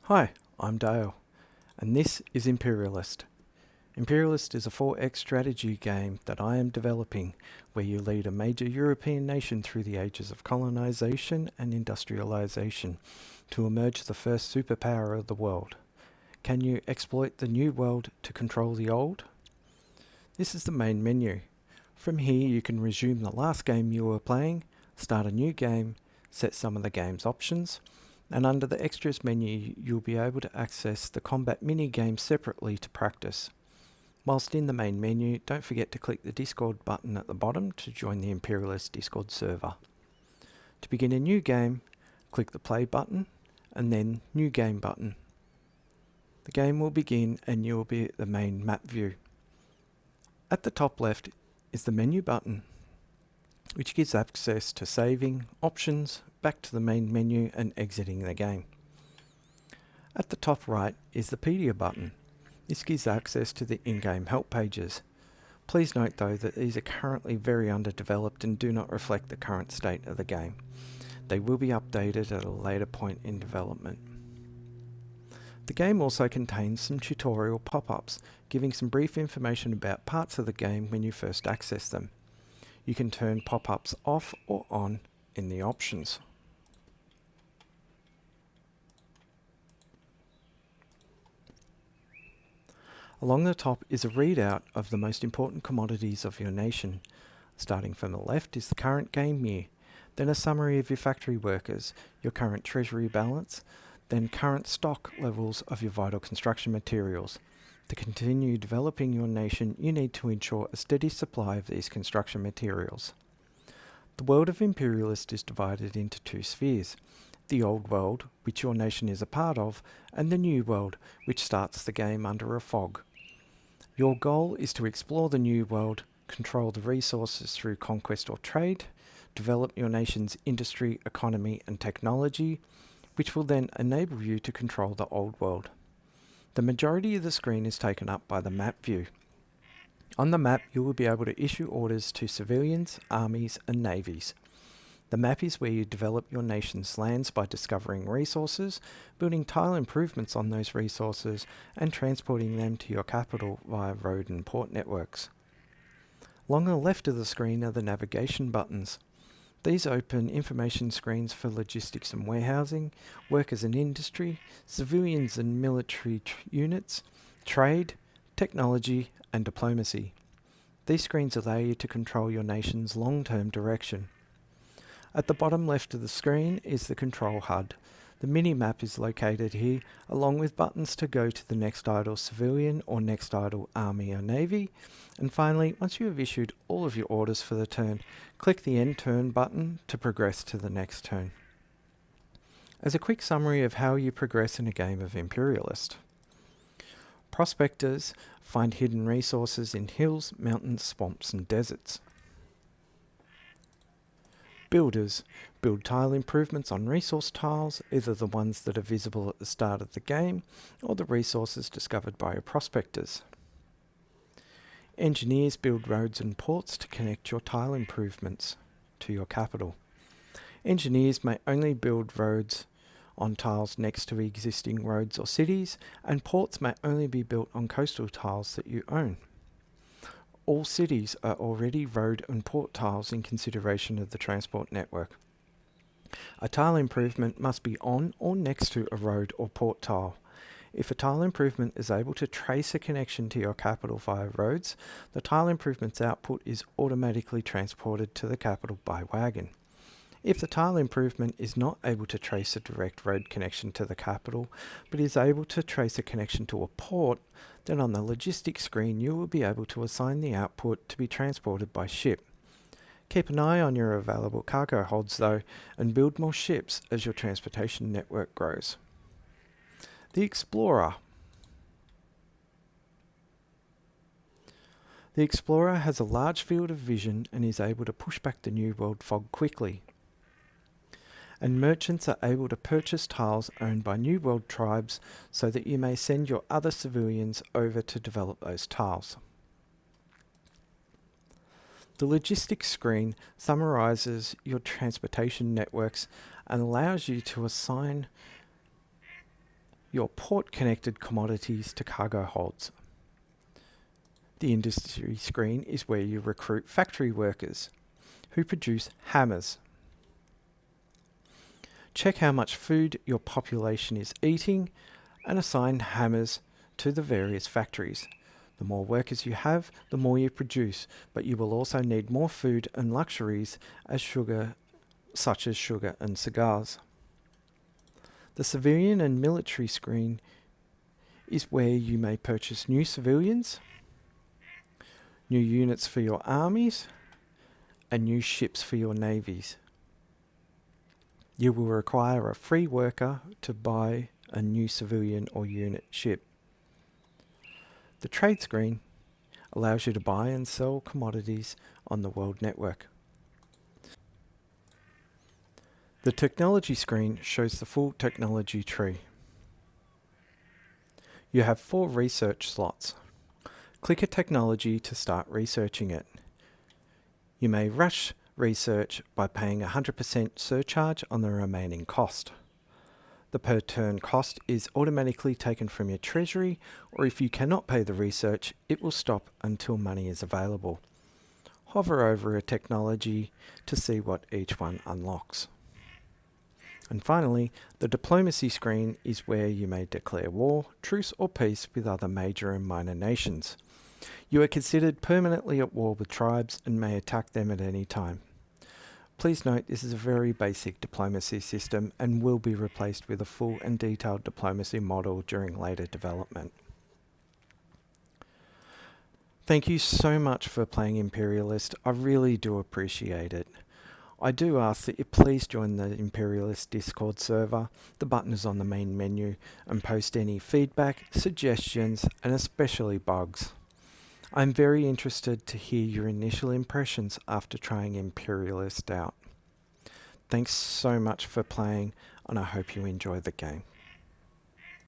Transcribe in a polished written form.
Hi, I'm Dale, and this is Imperialist. Imperialist is a 4X strategy game that I am developing, where you lead a major European nation through the ages of colonisation and industrialisation to emerge the first superpower of the world. Can you exploit the new world to control the old? This is the main menu. From here you can resume the last game you were playing, start a new game, set some of the game's options, and under the extras menu you'll be able to access the combat mini-game separately to practice. Whilst in the main menu, don't forget to click the Discord button at the bottom to join the Imperialist Discord server. To begin a new game, click the play button and then new game button. The game will begin and you will be at the main map view. At the top left is the menu button, which gives access to saving, options, back to the main menu and exiting the game. At the top right is the Pedia button. This gives access to the in-game help pages. Please note though that these are currently very underdeveloped and do not reflect the current state of the game. They will be updated at a later point in development. The game also contains some tutorial pop-ups, giving some brief information about parts of the game when you first access them. You can turn pop-ups off or on in the options. Along the top is a readout of the most important commodities of your nation. Starting from the left is the current game year, then a summary of your factory workers, your current treasury balance, then current stock levels of your vital construction materials. To continue developing your nation, you need to ensure a steady supply of these construction materials. The world of Imperialist is divided into two spheres: the old world, which your nation is a part of, and the new world, which starts the game under a fog. Your goal is to explore the new world, control the resources through conquest or trade, develop your nation's industry, economy and technology, which will then enable you to control the old world. The majority of the screen is taken up by the map view. On the map you will be able to issue orders to civilians, armies and navies. The map is where you develop your nation's lands by discovering resources, building tile improvements on those resources, and transporting them to your capital via road and port networks. Along the left of the screen are the navigation buttons. These open information screens for logistics and warehousing, workers and industry, civilians and military units, trade, technology, and diplomacy. These screens allow you to control your nation's long-term direction. At the bottom left of the screen is the control HUD. The mini-map is located here, along with buttons to go to the next idle civilian or next idle army or navy. And finally, once you have issued all of your orders for the turn, click the End Turn button to progress to the next turn. As a quick summary of how you progress in a game of Imperialist. Prospectors find hidden resources in hills, mountains, swamps and deserts. Builders build tile improvements on resource tiles, either the ones that are visible at the start of the game or the resources discovered by your prospectors. Engineers build roads and ports to connect your tile improvements to your capital. Engineers may only build roads on tiles next to existing roads or cities, and ports may only be built on coastal tiles that you own. All cities are already road and port tiles in consideration of the transport network. A tile improvement must be on or next to a road or port tile. If a tile improvement is able to trace a connection to your capital via roads, the tile improvement's output is automatically transported to the capital by wagon. If the tile improvement is not able to trace a direct road connection to the capital, but is able to trace a connection to a port, then on the logistics screen you will be able to assign the output to be transported by ship. Keep an eye on your available cargo holds though, and build more ships as your transportation network grows. The Explorer. The Explorer has a large field of vision and is able to push back the New World fog quickly. And merchants are able to purchase tiles owned by New World tribes so that you may send your other civilians over to develop those tiles. The logistics screen summarizes your transportation networks and allows you to assign your port-connected commodities to cargo holds. The industry screen is where you recruit factory workers who produce hammers. Check how much food your population is eating and assign hammers to the various factories. The more workers you have, the more you produce, but you will also need more food and luxuries such as sugar and cigars. The civilian and military screen is where you may purchase new civilians, new units for your armies, and new ships for your navies. You will require a free worker to buy a new civilian or unit ship. The trade screen allows you to buy and sell commodities on the world network. The technology screen shows the full technology tree. You have 4 research slots. Click a technology to start researching it. You may rush research by paying 100% surcharge on the remaining cost. The per turn cost is automatically taken from your treasury, or if you cannot pay the research, it will stop until money is available. Hover over a technology to see what each one unlocks. And finally, the diplomacy screen is where you may declare war, truce or peace with other major and minor nations. You are considered permanently at war with tribes and may attack them at any time. Please note this is a very basic diplomacy system and will be replaced with a full and detailed diplomacy model during later development. Thank you so much for playing Imperialist. I really do appreciate it. I do ask that you please join the Imperialist Discord server. The button is on the main menu, and post any feedback, suggestions, and especially bugs. I'm very interested to hear your initial impressions after trying Imperialist out. Thanks so much for playing, and I hope you enjoy the game.